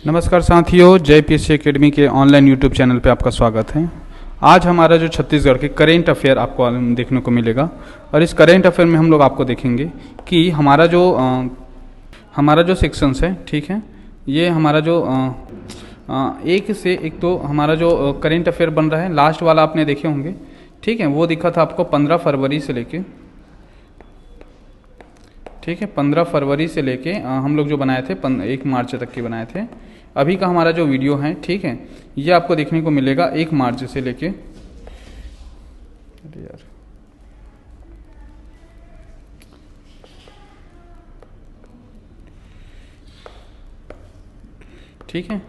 नमस्कार साथियों, जय पीएससी एकेडमी के ऑनलाइन यूट्यूब चैनल पे आपका स्वागत है। आज हमारा जो छत्तीसगढ़ के करेंट अफेयर आपको देखने को मिलेगा और इस करेंट अफेयर में हम लोग आपको देखेंगे कि हमारा जो सेक्शंस है, ठीक है, ये हमारा जो एक से एक तो हमारा जो करेंट अफेयर बन रहा है, लास्ट वाला आपने देखे होंगे, ठीक है, वो दिखा था आपको 15 फरवरी से लेके, ठीक है, 15 फरवरी से लेके हम लोग जो बनाए थे 1 मार्च तक के बनाए थे। अभी का हमारा जो वीडियो है, ठीक है, ये आपको देखने को मिलेगा 1 मार्च से लेके, अरे यार, ठीक है,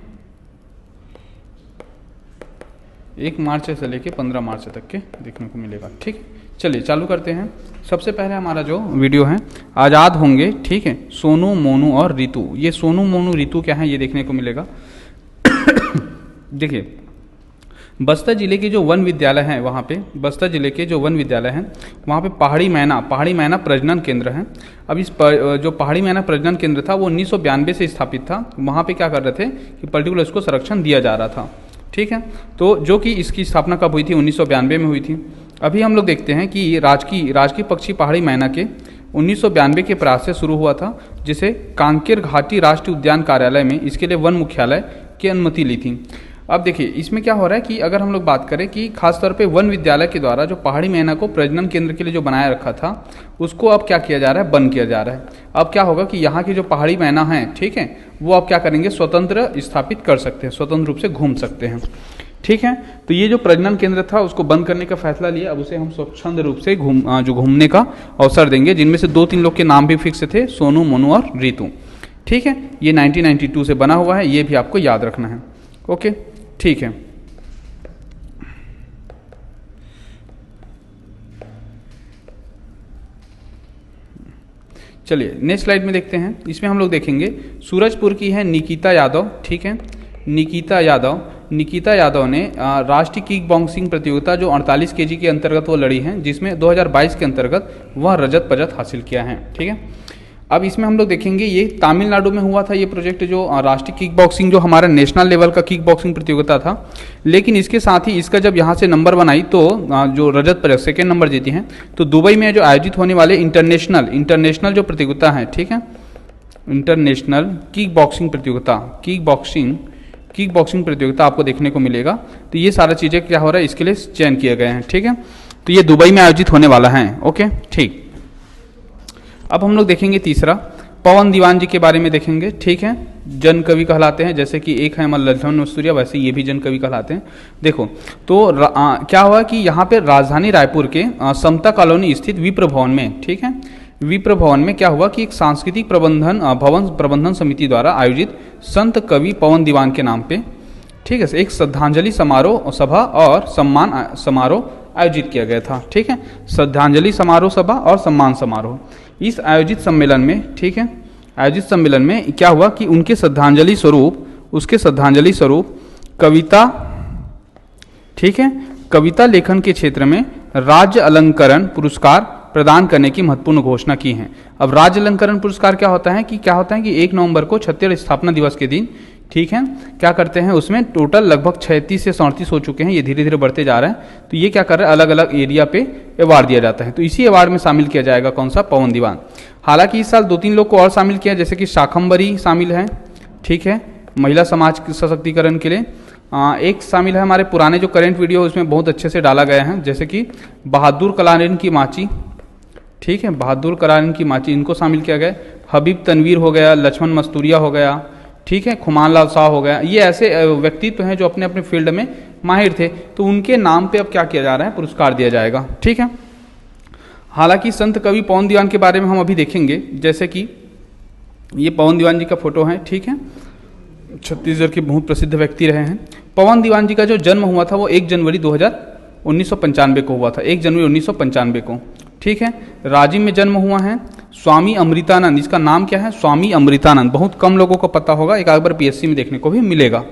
1 मार्च से लेके 15 मार्च तक के देखने को मिलेगा। ठीक, चलिए चालू करते हैं। सबसे पहले हमारा जो वीडियो है, आज़ाद होंगे, ठीक है, सोनू, मोनू और रितु। ये सोनू, मोनू, रितु क्या है ये देखने को मिलेगा। देखिए, बस्तर जिले के जो वन विद्यालय हैं, वहाँ पे बस्तर जिले के जो वन विद्यालय हैं, वहाँ पे पहाड़ी मैना प्रजनन केंद्र है। अब इस जो पहाड़ी मैना प्रजनन केंद्र था वो 1992 से स्थापित था। वहाँ पे क्या कर रहे थे कि पर्टिकुलर इसको संरक्षण दिया जा रहा था, ठीक है। तो जो कि इसकी स्थापना कब हुई थी, 1992 में हुई थी। अभी हम लोग देखते हैं कि राजकीय पक्षी पहाड़ी मैना के 1992 के प्रयास से शुरू हुआ था, जिसे कांकेर घाटी राष्ट्रीय उद्यान कार्यालय में इसके लिए वन मुख्यालय की अनुमति ली थी। अब देखिए, इसमें क्या हो रहा है कि अगर हम लोग बात करें कि खासतौर पे वन विद्यालय के द्वारा जो पहाड़ी मैना को प्रजनन केंद्र के लिए जो बनाया रखा था, उसको अब क्या किया जा रहा है, बंद किया जा रहा है। अब क्या होगा कि यहाँ की जो पहाड़ी मैना है, ठीक है, वो अब क्या करेंगे, स्वतंत्र स्थापित कर सकते हैं, स्वतंत्र रूप से घूम सकते हैं, ठीक है। तो ये जो प्रजनन केंद्र था उसको बंद करने का फैसला लिया। अब उसे हम स्वच्छंद रूप से घूमने का अवसर देंगे, जिनमें से 2-3 लोग के नाम भी फिक्स थे, सोनू, मोनू और रितु, ठीक है। ये 1992 से बना हुआ है, ये भी आपको याद रखना है। ओके, ठीक है। चलिए नेक्स्ट स्लाइड में देखते हैं। इसमें हम लोग देखेंगे सूरजपुर की है निकिता यादव, ठीक है, निकिता यादव ने राष्ट्रीय किक बॉक्सिंग प्रतियोगिता जो 48 केजी के अंतर्गत वो लड़ी हैं, जिसमें 2022 के अंतर्गत वह रजत पदक हासिल किया है, ठीक है। अब इसमें हम लोग देखेंगे, ये तमिलनाडु में हुआ था ये प्रोजेक्ट, जो राष्ट्रीय किक बॉक्सिंग जो हमारा नेशनल लेवल का किक बॉक्सिंग प्रतियोगिता था। लेकिन इसके साथ ही इसका जब यहाँ से नंबर बनाई तो जो रजत पदक 2nd नंबर जीती हैं, तो दुबई में जो आयोजित होने वाले इंटरनेशनल जो प्रतियोगिता है, ठीक है, इंटरनेशनल किक बॉक्सिंग प्रतियोगिता आपको देखने को मिलेगा। तो ये सारा चीज़ें क्या हो रहा है, इसके लिए चयन किए गए हैं, ठीक है। तो ये दुबई में आयोजित होने वाला है। ओके, ठीक। अब हम लोग देखेंगे तीसरा, पवन दीवान जी के बारे में देखेंगे, ठीक है। जन कवि कहलाते हैं, जैसे कि एक है हमारा लल्लू नरसिम्हा, वैसे ये भी जन कवि कहलाते हैं। देखो तो क्या हुआ कि यहाँ पे राजधानी रायपुर के समता कॉलोनी स्थित विप्र भवन में, ठीक है, विप्र भवन में क्या हुआ कि एक सांस्कृतिक प्रबंधन समिति द्वारा आयोजित संत कवि पवन दीवान के नाम पे, ठीक है, एक श्रद्धांजलि समारोह सभा और सम्मान समारोह आयोजित किया गया था, ठीक है। श्रद्धांजलि समारोह सभा और सम्मान समारोह। इस आयोजित सम्मेलन में, ठीक है, आयोजित सम्मेलन में क्या हुआ कि उसके श्रद्धांजलि स्वरूप कविता, ठीक है, कविता लेखन के क्षेत्र में राज्य अलंकरण पुरस्कार प्रदान करने की महत्वपूर्ण घोषणा की है। अब राज्य अलंकरण पुरस्कार क्या होता है कि 1 नवंबर को छत्तीसगढ़ स्थापना दिवस के दिन, ठीक है, क्या करते हैं, उसमें टोटल लगभग 36 से 37 हो चुके हैं, ये धीरे धीरे बढ़ते जा रहे हैं। तो ये क्या कर रहे हैं, अलग अलग एरिया पे अवार्ड दिया जाता है। तो इसी अवार्ड में शामिल किया जाएगा कौन सा, पवन दीवान। हालांकि इस साल 2-3 लोग को और शामिल किया, जैसे कि शाकंभरी शामिल है, ठीक है, महिला समाज के सशक्तिकरण के लिए। एक शामिल है हमारे पुराने जो करंट वीडियो उसमें बहुत अच्छे से डाला गया है, जैसे कि बहादुर कलारिन की माची, ठीक है, बहादुर कलारिन की माची, इनको शामिल किया गया। हबीब तनवीर हो गया, लक्ष्मण मस्तूरिया हो गया, ठीक है, खुमान लाल शाह हो गया। ये ऐसे व्यक्तित्व हैं जो अपने अपने फील्ड में माहिर थे, तो उनके नाम पे अब क्या किया जा रहा है, पुरस्कार दिया जाएगा, ठीक है। हालांकि संत कवि पवन दीवान के बारे में हम अभी देखेंगे, जैसे कि ये पवन दीवान जी का फोटो है, ठीक है, छत्तीसगढ़ के बहुत प्रसिद्ध व्यक्ति रहे हैं। पवन दीवान जी का जो जन्म हुआ था वो 1 जनवरी 1995 को हुआ था, 1 जनवरी 1995 को, ठीक है। रांची में जन्म हुआ है। स्वामी अमृतानंद, इसका नाम क्या है, स्वामी अमृतानंद, बहुत कम लोगों को पता होगा, एक बार पीएससी में देखने को भी मिलेगा,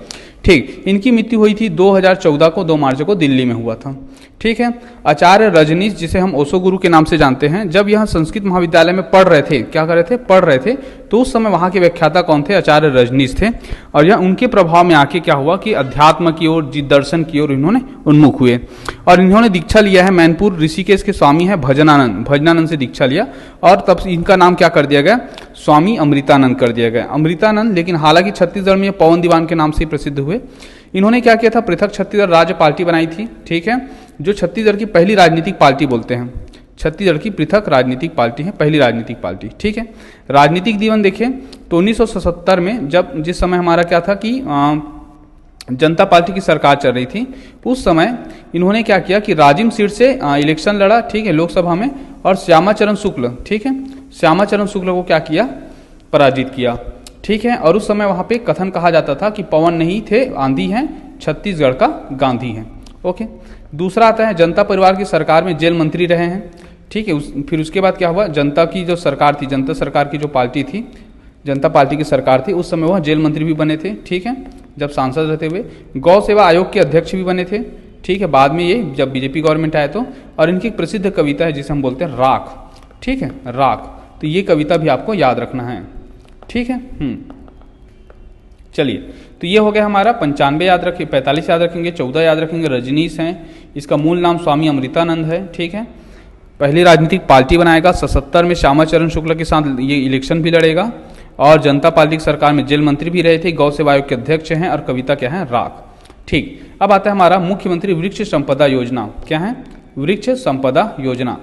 ठीक। इनकी मृत्यु हुई थी 2014 को 2 मार्च को दिल्ली में हुआ था, ठीक है। आचार्य रजनीश, जिसे हम ओशो गुरु के नाम से जानते हैं, जब यह संस्कृत महाविद्यालय में पढ़ रहे थे, क्या कर रहे थे, पढ़ रहे थे, तो उस समय वहाँ के व्याख्याता कौन थे? आचार्य रजनीश थे। और यह उनके प्रभाव में आके क्या हुआ कि अध्यात्म की ओर, दर्शन की ओर इन्होंने उन्मुख हुए और इन्होंने दीक्षा लिया है। मैनपुर ऋषिकेश के स्वामी है भजनानंद, भजनानंद से दीक्षा लिया और तब इनका नाम क्या कर दिया गया? स्वामी अमृतानंद कर दिया गया, अमृतानंद। लेकिन हालांकि छत्तीसगढ़ में पवन दीवान के नाम से प्रसिद्ध हुए। इन्होंने क्या किया था? पृथक छत्तीसगढ़ राज्य पार्टी बनाई थी, ठीक है, जो छत्तीसगढ़ की पहली राजनीतिक पार्टी बोलते हैं। छत्तीसगढ़ की पृथक राजनीतिक पार्टी है, पहली राजनीतिक पार्टी, ठीक है। राजनीतिक जीवन देखिए तो 1977 में जिस समय हमारा क्या था कि जनता पार्टी की सरकार चल रही थी, उस समय इन्होंने क्या किया कि राजिम सीट से इलेक्शन लड़ा, ठीक है, लोकसभा में, और श्यामाचरण शुक्ल, ठीक है, श्यामाचरण शुक्ल को क्या किया? पराजित किया, ठीक है। और उस समय वहाँ पे कथन कहा जाता था कि पवन नहीं थे, आंधी है, छत्तीसगढ़ का गांधी है। ओके। दूसरा आता है जनता परिवार की सरकार में जेल मंत्री रहे हैं, ठीक है। फिर उसके बाद क्या हुआ? जनता की जो सरकार थी, जनता सरकार की जो पार्टी थी, जनता पार्टी की सरकार थी, उस समय वह जेल मंत्री भी बने थे, ठीक है, जब सांसद रहते हुए। गौ सेवा आयोग के अध्यक्ष भी बने थे, ठीक है, बाद में ये जब बीजेपी गवर्नमेंट आए तो। और इनकी एक प्रसिद्ध कविता है जिसे हम बोलते हैं राख, ठीक है, राख। तो ये कविता भी आपको याद रखना है, ठीक है। चलिए, तो ये हो गया हमारा 95 याद रखें, 45 याद रखेंगे, 14 याद रखेंगे, रजनीश हैं, इसका मूल नाम स्वामी अमृतानंद है, ठीक है। पहली राजनीतिक पार्टी बनाएगा, 77 में श्यामाचरण शुक्ल के साथ ये इलेक्शन भी लड़ेगा और जनता पार्टी की सरकार में जेल मंत्री भी रहे थे, गौ सेवा आयोग के अध्यक्ष हैं और कविता क्या है? राख, ठीक। अब आता है हमारा मुख्यमंत्री वृक्ष संपदा योजना। क्या है? वृक्ष संपदा योजना।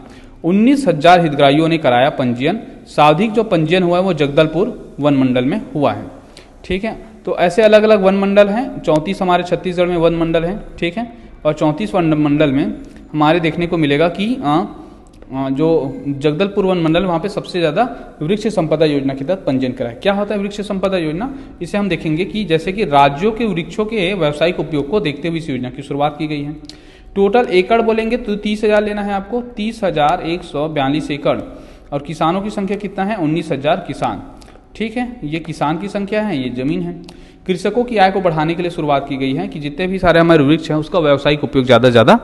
19,000 हितग्राहियों ने कराया पंजीयन। सर्वाधिक जो पंजीयन हुआ है वो जगदलपुर वन मंडल में हुआ है, ठीक है। तो ऐसे अलग अलग वन मंडल हैं, 34 हमारे छत्तीसगढ़ में वन मंडल हैं, ठीक है। और 34 वन मंडल में हमारे देखने को मिलेगा कि जो जगदलपुर वन मंडल, वहाँ पे सबसे ज़्यादा वृक्ष संपदा योजना के तहत पंजीयन कराया। क्या होता है वृक्ष संपदा योजना? इसे हम देखेंगे कि जैसे कि राज्यों के वृक्षों के व्यावसायिक उपयोग को देखते हुए इस योजना की शुरुआत की गई है। टोटल एकड़ बोलेंगे तो 30,000 लेना है आपको, 30,142 एकड़। और किसानों की संख्या कितना है? 19,000 किसान, ठीक है। ये किसान की संख्या है, ये जमीन है। कृषकों की आय को बढ़ाने के लिए शुरुआत की गई है कि जितने भी सारे हमारे वृक्ष हैं उसका व्यावसायिक उपयोग ज़्यादा से ज़्यादा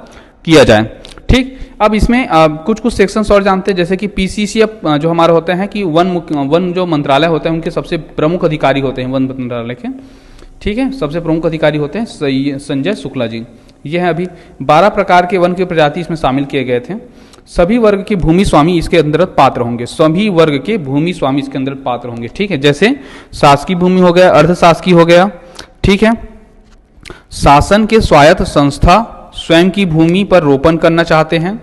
किया जाए, ठीक। अब इसमें कुछ कुछ सेक्शंस और जानते हैं, जैसे कि पीसीसी जो हमारे होते हैं कि वन जो मंत्रालय होते हैं उनके सबसे प्रमुख अधिकारी होते हैं वन मंत्रालय के, ठीक है, सबसे प्रमुख अधिकारी होते हैं संजय शुक्ला जी। ये है अभी 12 प्रकार के वन की प्रजाति इसमें शामिल किए गए थे। सभी वर्ग के भूमि स्वामी इसके अंतर्गत पात्र होंगे, सभी वर्ग के भूमि स्वामी इसके अंदर पात्र होंगे, ठीक है। जैसे शासकीय भूमि हो गया, अर्धशासकीय हो गया, ठीक है। शासन के स्वायत्त संस्था स्वयं की भूमि पर रोपण करना चाहते हैं।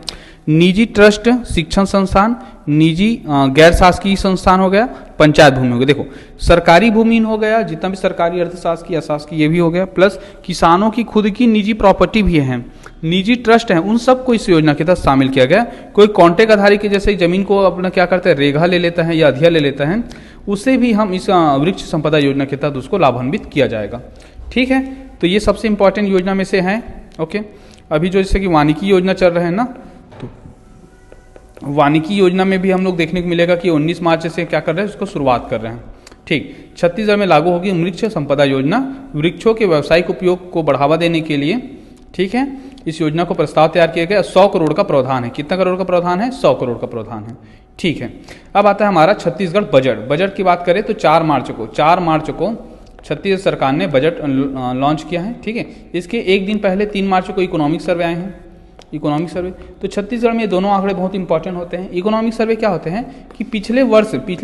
निजी ट्रस्ट, शिक्षण संस्थान, निजी गैर शासकीय संस्थान हो गया, पंचायत भूमि हो गया। देखो, सरकारी भूमि हो गया, जितना भी सरकारी, अर्धशासकीय, अशासकीय, ये भी हो गया, प्लस किसानों की खुद की निजी प्रॉपर्टी भी है, निजी ट्रस्ट है, उन सबको इस योजना के तहत शामिल किया गया। कोई कॉन्ट्रैक्ट आधारित के जैसे जमीन को अपना क्या करता है, रेघा ले लेता है या अधिया ले लेता है, उसे भी हम इस वृक्ष संपदा योजना के तहत उसको लाभान्वित किया जाएगा, ठीक है। तो ये सबसे इंपॉर्टेंट योजना में से है, ओके। अभी जो जैसे कि वानिकी योजना चल रहा है ना, तो वानिकी योजना में भी हम लोग देखने को मिलेगा कि 19 मार्च से क्या कर रहे हैं, उसको शुरुआत कर रहे हैं, ठीक। छत्तीसगढ़ में लागू होगी वृक्ष संपदा योजना, वृक्षों के व्यावसायिक उपयोग को बढ़ावा देने के लिए, ठीक है। इस योजना को प्रस्ताव तैयार किया गया। 100 करोड़ का प्रावधान है। कितना करोड़ का प्रावधान है? 100 करोड़ का प्रावधान है, ठीक है। अब आता है हमारा छत्तीसगढ़ बजट। बजट की बात करें तो 4 मार्च को छत्तीसगढ़ सरकार ने बजट लॉन्च किया है, ठीक है। इसके एक दिन पहले 3 मार्च को इकोनॉमिक सर्वे आए हैं, इकोनॉमिक सर्वे। तो छत्तीसगढ़ में ये दोनों आंकड़े बहुत इंपॉर्टेंट होते हैं। इकोनॉमिक सर्वे क्या होते हैं कि पिछले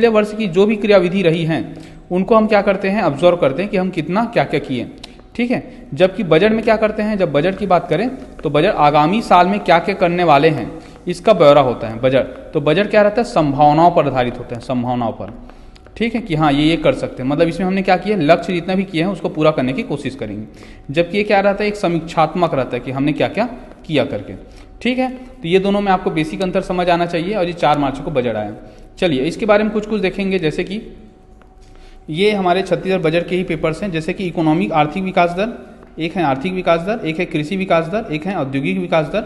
वर्ष की जो भी क्रियाविधि रही है उनको हम क्या करते हैं, ऑब्जर्व करते हैं कि हम कितना क्या क्या किए, ठीक है। जबकि बजट में क्या करते हैं, जब बजट की बात करें तो बजट आगामी साल में क्या क्या करने वाले हैं इसका ब्यौरा होता है बजट। तो बजट क्या रहता है, संभावनाओं पर आधारित होते हैं, संभावनाओं पर, ठीक है, कि हाँ ये कर सकते हैं, मतलब इसमें हमने क्या किया, लक्ष्य जितना भी किए हैं उसको पूरा करने की कोशिश करेंगे। जबकि ये क्या रहता है, एक समीक्षात्मक रहता है कि हमने क्या क्या किया करके, ठीक है। तो ये दोनों में आपको बेसिक अंतर समझ आना चाहिए। और ये 4 मार्च को बजट आया। चलिए इसके बारे में कुछ देखेंगे, जैसे कि ये हमारे छत्तीसगढ़ बजट के ही पेपर्स हैं, जैसे कि इकोनॉमिक आर्थिक विकास दर, एक है आर्थिक विकास दर, एक है कृषि विकास दर, एक है औद्योगिक विकास दर,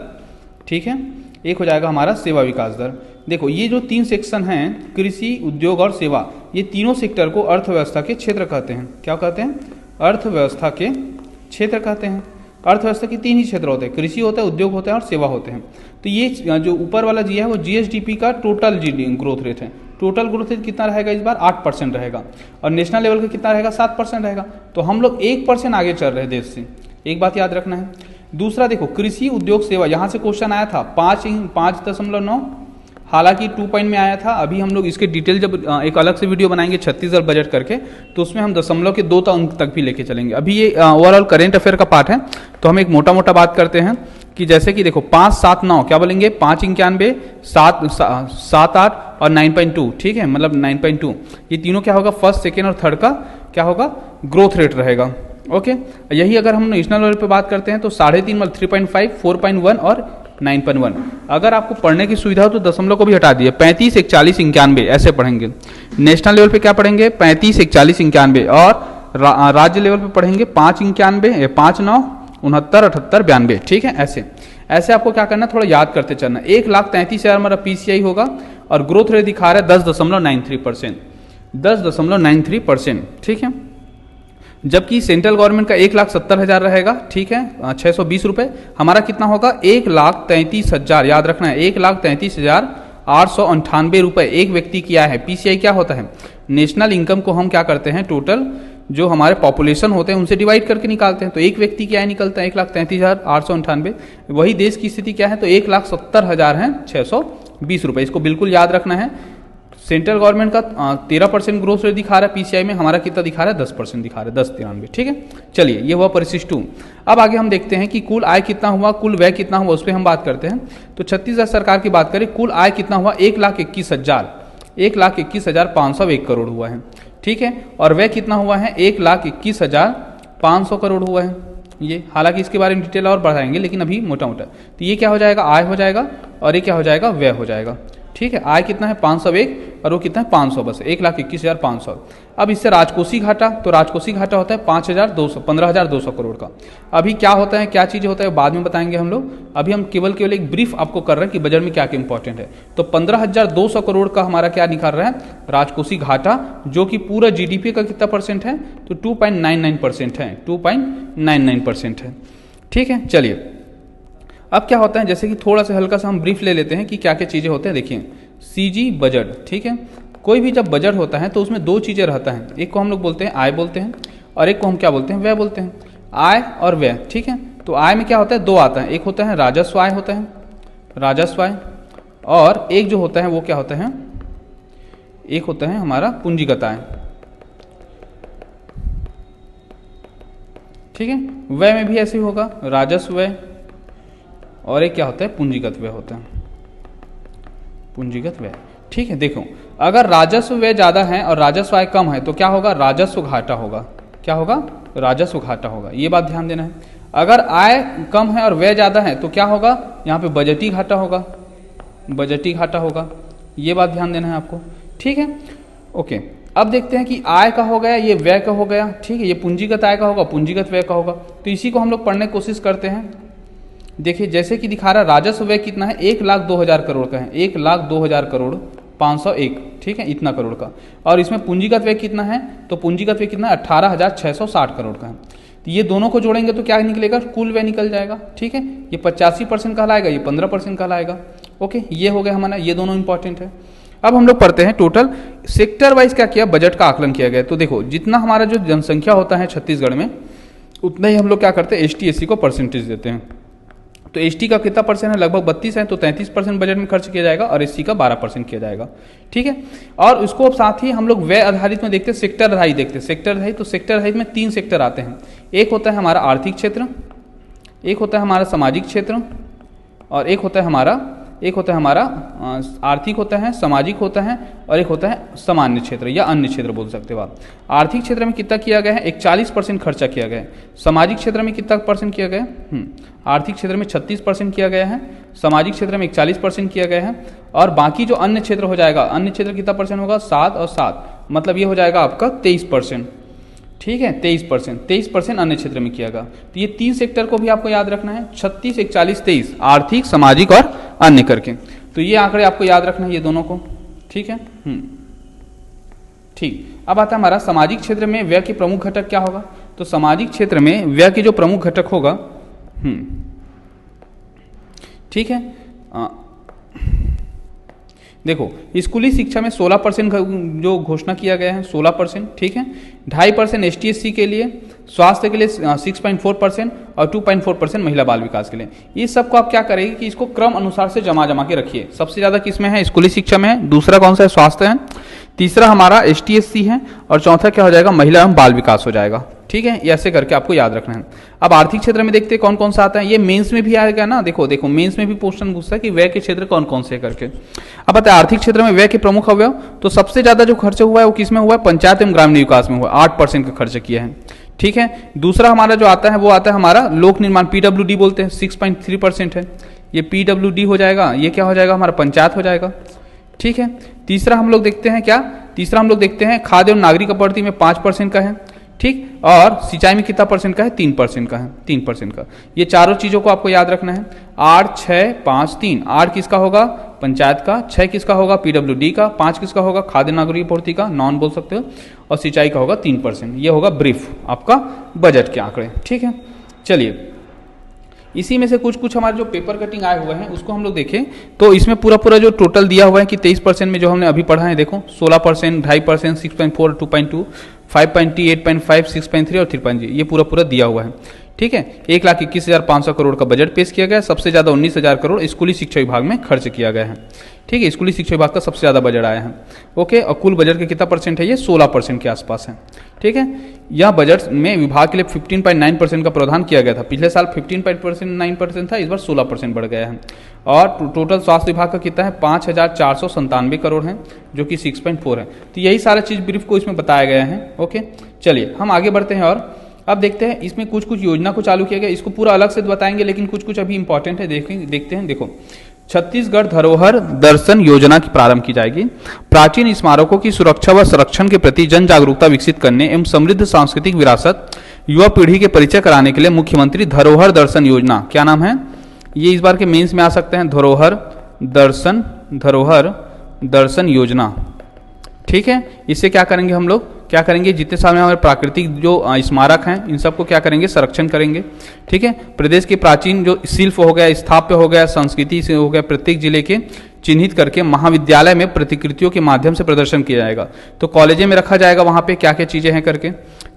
ठीक है, एक हो जाएगा हमारा सेवा विकास दर। देखो ये जो 3 सेक्शन हैं, कृषि, उद्योग और सेवा, ये तीनों सेक्टर को अर्थव्यवस्था के क्षेत्र कहते हैं। क्या कहते हैं? अर्थव्यवस्था के क्षेत्र कहते हैं। अर्थव्यवस्था के 3 ही क्षेत्र होते हैं, कृषि होता है, उद्योग होता है और सेवा होते हैं। तो ये जो ऊपर वाला जी है वो जीएसडीपी का टोटल ग्रोथ रेट है, टोटल ग्रोथ रेट कितना रहेगा इस बार 8% रहेगा, और नेशनल लेवल का कितना रहेगा 7% रहेगा। तो हम लोग 1% आगे चल रहे हैं देश से, एक बात याद रखना है। दूसरा देखो कृषि उद्योग सेवा, यहाँ से क्वेश्चन आया था 5.9, हालांकि 2 पॉइंट में आया था। अभी हम लोग इसके डिटेल जब एक अलग से वीडियो बनाएंगे छत्तीसगढ़ बजट करके, तो उसमें हम दशमलव के 2 अंक तक भी लेके चलेंगे। अभी ये ओवरऑल करेंट अफेयर का पार्ट है, तो हम एक मोटा मोटा बात करते हैं कि जैसे कि देखो 5, 7, 9 क्या बोलेंगे, 591, 7, 8 और 9.2, ठीक है, मतलब 9.2, ये तीनों क्या होगा, फर्स्ट सेकेंड और थर्ड का क्या होगा, ग्रोथ रेट रहेगा। ओके, यही अगर हम नेशनल लेवल पे बात करते हैं तो 3.5 मतलब 3.5, 4.1 और 9.1। अगर आपको पढ़ने की सुविधा हो तो दशमलव को भी हटा दिए, 35, 41, 91 ऐसे पढ़ेंगे। नेशनल लेवल पे क्या पढ़ेंगे, 35, 41, 91, और राज्य लेवल पे पढ़ेंगे 591, 5, 9, 69, 78, 92, ठीक है। ऐसे ऐसे आपको क्या करना, थोड़ा याद करते चलना। 1,33,000 हमारा PCI होगा, और ग्रोथ रेट दिखा रहा है 10.93%, 10.93%, ठीक है। जबकि सेंट्रल गवर्नमेंट का 1,70,000 रहेगा, ठीक है, 620 रुपये। हमारा कितना होगा, 1,33,000, याद रखना है, 1,33,898 रुपये एक व्यक्ति किया है। PCI क्या होता है, नेशनल इनकम को हम क्या करते हैं, टोटल जो हमारे पॉपुलेशन होते हैं उनसे डिवाइड करके निकालते हैं। तो एक व्यक्ति क्या है निकलता है 1,33,898। वही देश की स्थिति क्या है, तो 1,70,000 है 620 रुपये। इसको बिल्कुल याद रखना है। सेंट्रल गवर्नमेंट का 13% ग्रोथ रेट दिखा रहा है PCI में, हमारा कितना दिखा रहा है, 10% दिखा रहा है, 10.93, ठीक है। चलिए ये हुआ परिशिष्ट 2। अब आगे हम देखते हैं कि कुल आय कितना हुआ, कुल व्यय कितना हुआ, उस पर हम बात करते हैं। तो छत्तीसगढ़ सरकार की बात करें, कुल आय कितना हुआ, 1,21,501 करोड़ हुआ है, ठीक है। और व्यय कितना हुआ है, 1,21,500 करोड़ हुआ है ये। हालांकि इसके बारे में डिटेल और बढ़ाएंगे, लेकिन अभी मोटा मोटा तो ये क्या हो जाएगा, आय हो जाएगा, और ये क्या हो जाएगा, व्यय हो जाएगा, ठीक है। आय कितना है 501, और वो कितना है 500, बस 1,21,500। अब इससे राजकोषीय घाटा, तो राजकोषीय घाटा होता है 15,200 करोड़ का। अभी क्या होता है, क्या चीज़ होता है, बाद में बताएंगे हम लोग। अभी हम केवल एक ब्रीफ आपको कर रहे हैं कि बजट में क्या क्या इंपॉर्टेंट है। तो 15,200 करोड़ का हमारा क्या निकाल रहा है, राजकोषीय घाटा, जो कि पूरा GDP का कितना परसेंट है, तो 2.99% है, 2.99% है, ठीक है। चलिए अब क्या होता है, जैसे कि थोड़ा सा हल्का सा हम ब्रीफ ले लेते हैं कि क्या क्या चीज़ें होते हैं। देखिए CG बजट, ठीक है। कोई भी जब बजट होता है तो उसमें 2 चीज़ें रहता है, एक को हम लोग बोलते हैं आय बोलते हैं, और एक को हम क्या बोलते हैं, व्यय बोलते हैं। आय और व्यय, ठीक है। तो आय में क्या होता है, 2 आता है, एक होता है राजस्व आय होता है, राजस्व आय, और एक जो होता है वो क्या होता है, एक होता है हमारा पूंजीगत आय, ठीक है। व्यय में भी ऐसे ही होगा, राजस्व व्यय, और एक क्या होता है, पूंजीगत व्यय होता है, पूंजीगत व्यय, ठीक है। देखो अगर राजस्व व्यय ज़्यादा है और राजस्व आय कम है तो क्या होगा, राजस्व घाटा होगा, क्या होगा, राजस्व घाटा होगा, ये बात ध्यान देना है। अगर आय कम है और व्यय ज़्यादा है तो क्या होगा, यहाँ पे बजटीय घाटा होगा, बजटीय घाटा होगा, ये बात ध्यान देना है आपको, ठीक है। ओके, अब देखते हैं कि आय का हो गया, ये व्यय का हो गया, ठीक है, ये पूंजीगत आय का होगा, पूंजीगत व्यय का होगा। तो इसी को हम लोग पढ़ने की कोशिश करते हैं। देखिए जैसे कि दिखा रहा है, राजस्व व्यय कितना है, 1,02,000 करोड़ का है, 1,02,000 करोड़ 501, ठीक है, इतना करोड़ का। और इसमें पूंजीगत व्यय कितना है, तो पूंजीगत व्यय कितना है, 18,660 करोड़ का है। तो ये दोनों को जोड़ेंगे तो क्या निकलेगा, कुल व्यय निकल जाएगा, ठीक है। ये 85% कहलाएगा, ये 15% कहलाएगा। ओके, ये हो गया हमारा, ये दोनों इंपॉर्टेंट है। अब हम लोग पढ़ते हैं टोटल सेक्टर वाइज क्या किया, बजट का आकलन किया गया। तो देखो जितना हमारा जो जनसंख्या होता है छत्तीसगढ़ में, उतना ही हम लोग क्या करते हैं, ST SC को परसेंटेज देते हैं। तो ST का कितना परसेंट है, लगभग 32 है, तो 33% बजट में खर्च किया जाएगा, और SC का 12% किया जाएगा, ठीक है। और उसको साथ ही हम लोग व्यय आधारित में देखते हैं, सेक्टर आधारित देखते हैं। सेक्टर आधारित, तो सेक्टर आधारित में 3 सेक्टर आते हैं। एक होता है हमारा आर्थिक क्षेत्र, एक होता है हमारा सामाजिक क्षेत्र, और एक होता है हमारा आर्थिक होता है, सामाजिक होता है, और एक होता है सामान्य क्षेत्र या अन्य क्षेत्र बोल सकते हो आप। आर्थिक क्षेत्र में कितना किया गया है, 41% खर्चा किया गया है। सामाजिक क्षेत्र में कितना परसेंट किया गया है, आर्थिक क्षेत्र में 36% किया गया है, सामाजिक क्षेत्र में 41% किया गया है, और बाकी जो अन्य क्षेत्र हो जाएगा, अन्य क्षेत्र कितना परसेंट होगा, 7 और 7, मतलब ये हो जाएगा आपका 23%, ठीक है, 23% अन्य क्षेत्र में किया गया। तो ये 3 सेक्टर को भी आपको याद रखना है, 36, 41, 23, आर्थिक, सामाजिक और अन्य करके। तो ये आंकड़े आपको याद रखना है, ये दोनों को, ठीक है। ठीक, अब आता है हमारा सामाजिक क्षेत्र में व्यय के प्रमुख घटक क्या होगा। तो सामाजिक क्षेत्र में व्यय के जो प्रमुख घटक होगा, ठीक है, देखो स्कूली शिक्षा में 16% जो घोषणा किया गया है 16%, ठीक है। 2.5% ST/SC के लिए, स्वास्थ्य के लिए 6.4% और 2.4% महिला बाल विकास के लिए। इस सब को आप क्या करेंगे कि इसको क्रम अनुसार से जमा के रखिए। सबसे ज्यादा किसमें है? स्कूली शिक्षा में है, दूसरा कौन सा है? स्वास्थ्य है, तीसरा हमारा ST/SC है और चौथा क्या हो जाएगा? महिला एवं बाल विकास हो जाएगा, ठीक है। ऐसे करके आपको याद रखना है। अब आर्थिक क्षेत्र में देखते हैं कौन कौन सा आता है। ये मेंस में भी आएगा ना, देखो मेंस में भी क्वेश्चन पूछता है कि व्यय के क्षेत्र कौन कौन से करके। अब बताए आर्थिक क्षेत्र में व्यय के प्रमुख अवयव, तो सबसे ज्यादा जो खर्च हुआ है वो किस में हुआ है? पंचायत एवं ग्रामीण विकास में हुआ, 8% का खर्च किया है, ठीक है। दूसरा हमारा जो आता है वो आता है हमारा लोक निर्माण, PWD बोलते हैं, 6.3% है, ये PWD हो जाएगा। ये क्या हो जाएगा? हमारा पंचायत हो जाएगा, ठीक है। तीसरा हम लोग देखते हैं क्या? तीसरा हम लोग देखते हैं खाद्य एवं नागरिक आपूर्ति में 5% का है, ठीक। और सिंचाई में कितना परसेंट का है? 3% का है, 3% का। ये चारों चीजों को आपको याद रखना है। 8, 6, 5, 3। 8 किसका होगा? पंचायत का, 6 किसका होगा? PWD का, 5 किसका होगा? खाद्य नागरिक आपूर्ति का, नॉन बोल सकते हो, और सिंचाई का होगा 3%। ये होगा ब्रीफ आपका बजट के आंकड़े, ठीक है। चलिए इसी में से कुछ हमारे जो पेपर कटिंग आए हुए हैं उसको हम लोग देखें तो इसमें पूरा जो टोटल दिया हुआ है कि 23% में जो हमने अभी पढ़ा है, देखो 16%, 2.5%, 6.4, 2.2, 5.2, 8.5, 6.3 और 3.0, ये पूरा दिया हुआ है, ठीक है। 1,21,500 करोड़ का बजट पेश किया गया। सबसे ज्यादा 19,000 करोड़ स्कूली शिक्षा विभाग में खर्च किया गया है, ठीक है। स्कूली शिक्षा विभाग का सबसे ज्यादा बजट आया है, ओके। और कुल बजट के कितना परसेंट है? ये 16% के आसपास है, ठीक है। यह बजट में विभाग के लिए 15.9% का प्रावधान किया गया था। पिछले साल 15.9% था, इस बार 16% बढ़ गया है। और टोटल स्वास्थ्य विभाग का कितना है? 5,497 करोड़ है, जो कि 6.4 है। तो यही सारा चीज ब्रीफ को इसमें बताया गया है, ओके। चलिए हम आगे बढ़ते हैं और अब देखते हैं इसमें कुछ योजना को चालू किया गया। इसको पूरा अलग से बताएंगे, लेकिन कुछ अभी इंपॉर्टेंट है, देखते हैं। देखो छत्तीसगढ़ धरोहर दर्शन योजना की प्रारंभ की जाएगी। प्राचीन स्मारकों की सुरक्षा व संरक्षण के प्रति जन जागरूकता विकसित करने एवं समृद्ध सांस्कृतिक विरासत युवा पीढ़ी के परिचय कराने के लिए मुख्यमंत्री धरोहर दर्शन योजना, क्या नाम है? ये इस बार के मेंस में आ सकते हैं, धरोहर दर्शन योजना, ठीक है। इससे क्या करेंगे हम लोग? क्या करेंगे? जितने साल में हमारे प्राकृतिक जो स्मारक हैं इन सबको क्या करेंगे? संरक्षण करेंगे, ठीक है। प्रदेश के प्राचीन जो शिल्प हो गया, स्थापत्य हो गया, संस्कृति से हो गया, प्रत्येक जिले के चिन्हित करके महाविद्यालय में प्रतिकृतियों के माध्यम से प्रदर्शन किया जाएगा। तो कॉलेजों में रखा जाएगा वहां पे क्या क्या चीजें हैं करके,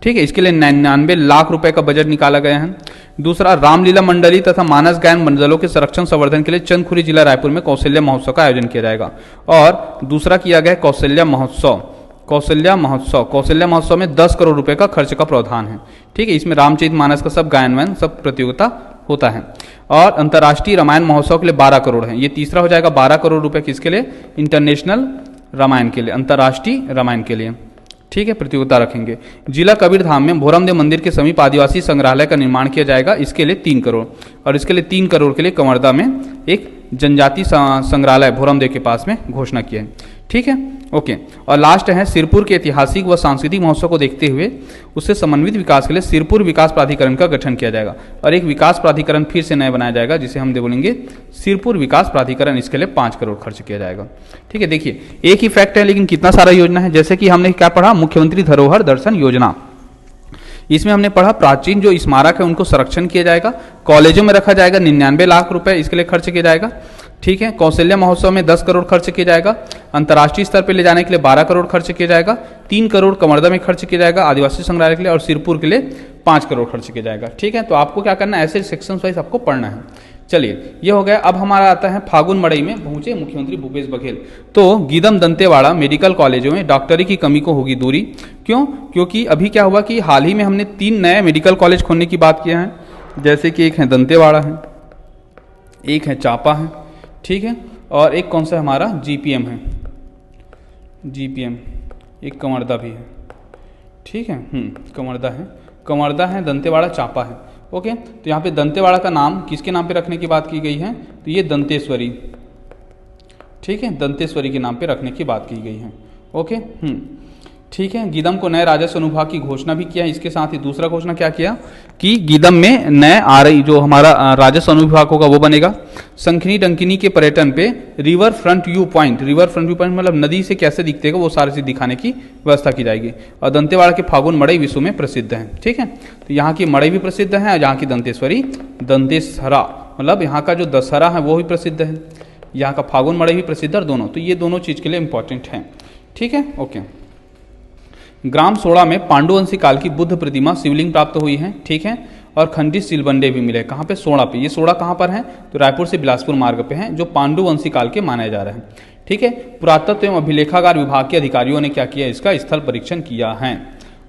ठीक है। इसके लिए 99 लाख रुपए का बजट निकाला गया है। दूसरा, रामलीला मंडली तथा मानस गायन मंडलों के संरक्षण संवर्धन के लिए चंदखुरी जिला रायपुर में कौशल्या महोत्सव का आयोजन किया जाएगा। और दूसरा किया गया कौशल्या महोत्सव में 10 करोड़ रुपए का खर्च का प्रावधान है, ठीक है। इसमें रामचरित मानस का सब गायन वायन सब प्रतियोगिता होता है। और अंतर्राष्ट्रीय रामायण महोत्सव के लिए 12 करोड़ है। ये तीसरा हो जाएगा 12 करोड़ रुपए किसके लिए? इंटरनेशनल रामायण के लिए, अंतर्राष्ट्रीय रामायण के लिए, ठीक है, प्रतियोगिता रखेंगे। जिला कबीरधाम में भोरमदेव मंदिर के समीप आदिवासी संग्रहालय का निर्माण किया जाएगा, इसके लिए 3 करोड़। और इसके लिए 3 करोड़ के लिए कंवरदा में एक जनजाति संग्रहालय भोरमदेव के पास में घोषणा की है, ठीक है, ओके। और लास्ट है सिरपुर के ऐतिहासिक व सांस्कृतिक महोत्सव को देखते हुए उससे समन्वित विकास के लिए सिरपुर विकास प्राधिकरण का गठन किया जाएगा। और एक विकास प्राधिकरण फिर से नया बनाया जाएगा जिसे हम बोलेंगे सिरपुर विकास प्राधिकरण। इसके लिए 5 करोड़ खर्च किया जाएगा, ठीक है। देखिए एक ही फैक्ट है लेकिन कितना सारा योजना है। जैसे कि हमने क्या पढ़ा? मुख्यमंत्री धरोहर दर्शन योजना। इसमें हमने पढ़ा प्राचीन जो स्मारक है उनको संरक्षण किया जाएगा। कॉलेजों में रखा जाएगा 99 लाख रुपए, इसके लिए खर्च किया जाएगा, ठीक है। कौशल्या महोत्सव में 10 करोड़ खर्च किया जाएगा। अंतर्राष्ट्रीय स्तर पर ले जाने के लिए 12 करोड़ खर्च किया जाएगा। 3 करोड़ कंवरदा में खर्च किया जाएगा आदिवासी संग्रहालय के लिए। और सिरपुर के लिए 5 करोड़ खर्च किया जाएगा, ठीक है। तो आपको क्या करना है? ऐसे सेक्शन वाइज आपको पढ़ना है। चलिए ये हो गया। अब हमारा आता है फागुन मड़ई में पहुंचे मुख्यमंत्री भूपेश बघेल। तो गीदम दंतेवाड़ा मेडिकल कॉलेजों में डॉक्टरी की कमी को होगी दूरी। क्यों? क्योंकि अभी क्या हुआ कि हाल ही में हमने 3 नए मेडिकल कॉलेज खोलने की बात किया है। जैसे कि एक है दंतेवाड़ा है, एक है चापा है, ठीक है, और एक कौन सा हमारा GPM है, GPM, एक कंवरदा भी है, ठीक है, कंवरदा है, दंतेवाड़ा, चापा है, ओके। तो यहाँ पे दंतेवाड़ा का नाम किसके नाम पे रखने की बात की गई है? तो ये दंतेश्वरी, ठीक है, दंतेश्वरी के नाम पे रखने की बात की गई है, ओके, ठीक है। गीदम को नए राजस्व अनुभाग की घोषणा भी किया। इसके साथ ही दूसरा घोषणा क्या किया कि गीदम में नए RI जो हमारा राजस्व अनुभाग होगा वो बनेगा। संखनी डंकिनी के पर्यटन पे रिवर फ्रंट व्यू पॉइंट मतलब नदी से कैसे दिखते वो सारी चीज दिखाने की व्यवस्था की जाएगी। और दंतेवाड़ा के फागुन मड़ई विश्व में प्रसिद्ध है, ठीक है। तो यहाँ की मड़ई भी प्रसिद्ध है और यहाँ की दंतेश्वरी, दंतेसरा मतलब यहाँ का जो दशहरा है वो भी प्रसिद्ध है। यहाँ का फागुन मड़ई भी प्रसिद्ध है, दोनों, तो ये दोनों चीज़ के लिए इंपॉर्टेंट हैं। ठीक है, ओके। ग्राम सोड़ा में पांडुवंशी काल की बुद्ध प्रतिमा शिवलिंग प्राप्त हुई है। ठीक है, और खंडित सिलबंडे भी मिले। कहाँ पे? सोड़ा पे। ये सोड़ा कहाँ पर है? तो रायपुर से बिलासपुर मार्ग पे है, जो पांडुवंशी काल के माने जा रहे हैं। ठीक है, पुरातत्व एवं अभिलेखागार विभाग के अधिकारियों ने क्या किया? इसका स्थल परीक्षण किया है।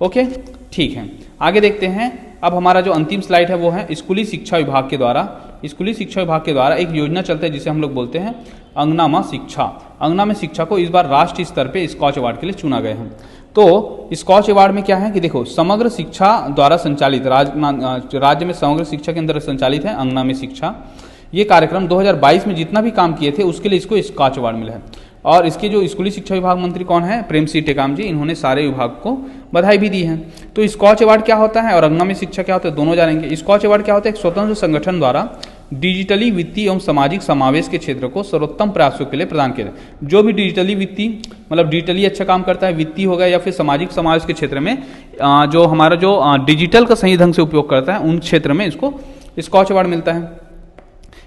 ओके, ठीक है, आगे देखते हैं। अब हमारा जो अंतिम स्लाइड है वो है स्कूली शिक्षा विभाग के द्वारा। स्कूली शिक्षा विभाग के द्वारा एक योजना चलता है जिसे हम लोग बोलते हैं अंगना में शिक्षा। अंगना में शिक्षा को इस बार राष्ट्रीय स्तर पे स्कॉच अवार्ड के लिए चुना गया है। तो स्कॉच अवार्ड में क्या है कि देखो, समग्र शिक्षा द्वारा संचालित राज्य में समग्र शिक्षा के अंदर संचालित है अंगना में शिक्षा। ये कार्यक्रम 2022 में जितना भी काम किए थे उसके लिए इसको स्कॉच अवार्ड मिला है। और इसके जो स्कूली शिक्षा विभाग मंत्री कौन है? प्रेम सिंह टेकाम जी। इन्होंने सारे विभाग को बधाई भी दी है। तो स्कॉच अवार्ड क्या होता है और अंगना में शिक्षा क्या होता है, दोनों जानेंगे। स्कॉच अवार्ड क्या होता है? एक स्वतंत्र संगठन द्वारा डिजिटली वित्तीय एवं सामाजिक समावेश के क्षेत्र को सर्वोत्तम प्रयासों के लिए प्रदान किया जाए। जो भी डिजिटली वित्तीय, मतलब डिजिटली अच्छा काम करता है, वित्तीय हो गया या फिर सामाजिक समावेश के क्षेत्र में जो हमारा जो डिजिटल का सही ढंग से उपयोग करता है, उन क्षेत्र में इसको स्कॉच अवार्ड मिलता है।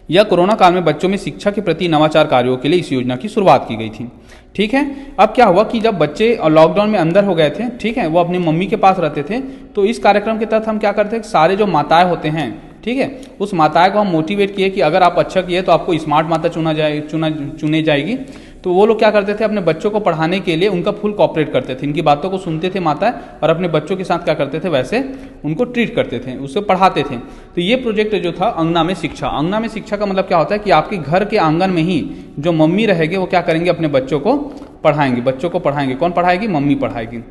यह कोरोना काल में बच्चों में शिक्षा के प्रति नवाचार कार्यों के लिए इस योजना की शुरुआत की गई थी। ठीक है, अब क्या हुआ कि जब बच्चे लॉकडाउन में अंदर हो गए थे, ठीक है, वो अपनी मम्मी के पास रहते थे, तो इस कार्यक्रम के तहत हम क्या करते हैं, सारे जो माताएं होते हैं, ठीक है, उस माताएं को हम मोटिवेट किए कि अगर आप अच्छा किए तो आपको स्मार्ट माता चुनी जाएगी। तो वो लोग क्या करते थे, अपने बच्चों को पढ़ाने के लिए उनका फुल कॉपरेट करते थे, इनकी बातों को सुनते थे माताएं, और अपने बच्चों के साथ क्या करते थे, वैसे उनको ट्रीट करते थे, उससे पढ़ाते थे। तो ये प्रोजेक्ट जो था अंगना में शिक्षा। अंगना में शिक्षा का मतलब क्या होता है कि आपके घर के आंगन में ही जो मम्मी रहेंगे वो क्या करेंगे, अपने बच्चों को पढ़ाएंगे। बच्चों को पढ़ाएंगे, कौन पढ़ाएगी? मम्मी पढ़ाएगी।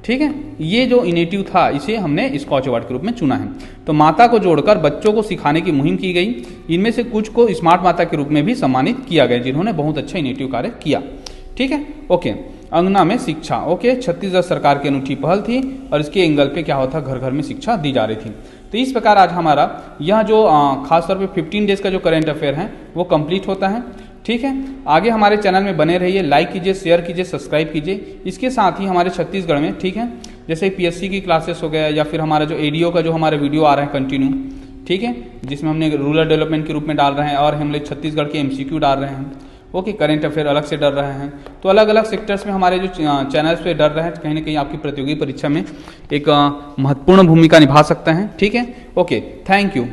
ठीक है, ये जो इनिशिएटिव था इसे हमने स्कॉच अवार्ड के रूप में चुना है। तो माता को जोड़कर बच्चों को सिखाने की मुहिम की गई। इनमें से कुछ को स्मार्ट माता के रूप में भी सम्मानित किया गया, जिन्होंने बहुत अच्छा इनिशिएटिव कार्य किया। ठीक है, ओके। अंगना में शिक्षा, ओके, छत्तीसगढ़ सरकार की अनूठी पहल थी और इसके एंगल पे क्या होता, घर घर में शिक्षा दी जा रही थी। तो इस प्रकार आज हमारा यह जो खासतौर पे 15 डेज का जो करंट अफेयर है वो कंप्लीट होता है। ठीक है, आगे हमारे चैनल में बने रहिए, लाइक कीजिए, शेयर कीजिए, सब्सक्राइब कीजिए। इसके साथ ही हमारे छत्तीसगढ़ में, ठीक है, जैसे पीएससी की क्लासेस हो गया या फिर हमारा जो एडीओ का जो हमारे वीडियो आ रहे हैं कंटिन्यू, ठीक है, जिसमें हमने रूरल डेवलपमेंट के रूप में डाल रहे हैं और हम लोग छत्तीसगढ़ के एमसीक्यू डाल रहे हैं। ओके, करंट अफेयर अलग से डर रहे हैं। तो अलग अलग सेक्टर्स में हमारे जो चैनल्स पे डर रहे हैं, कहीं ना कहीं आपकी प्रतियोगी परीक्षा में एक महत्वपूर्ण भूमिका निभा सकते हैं। ठीक है, ओके, थैंक यू।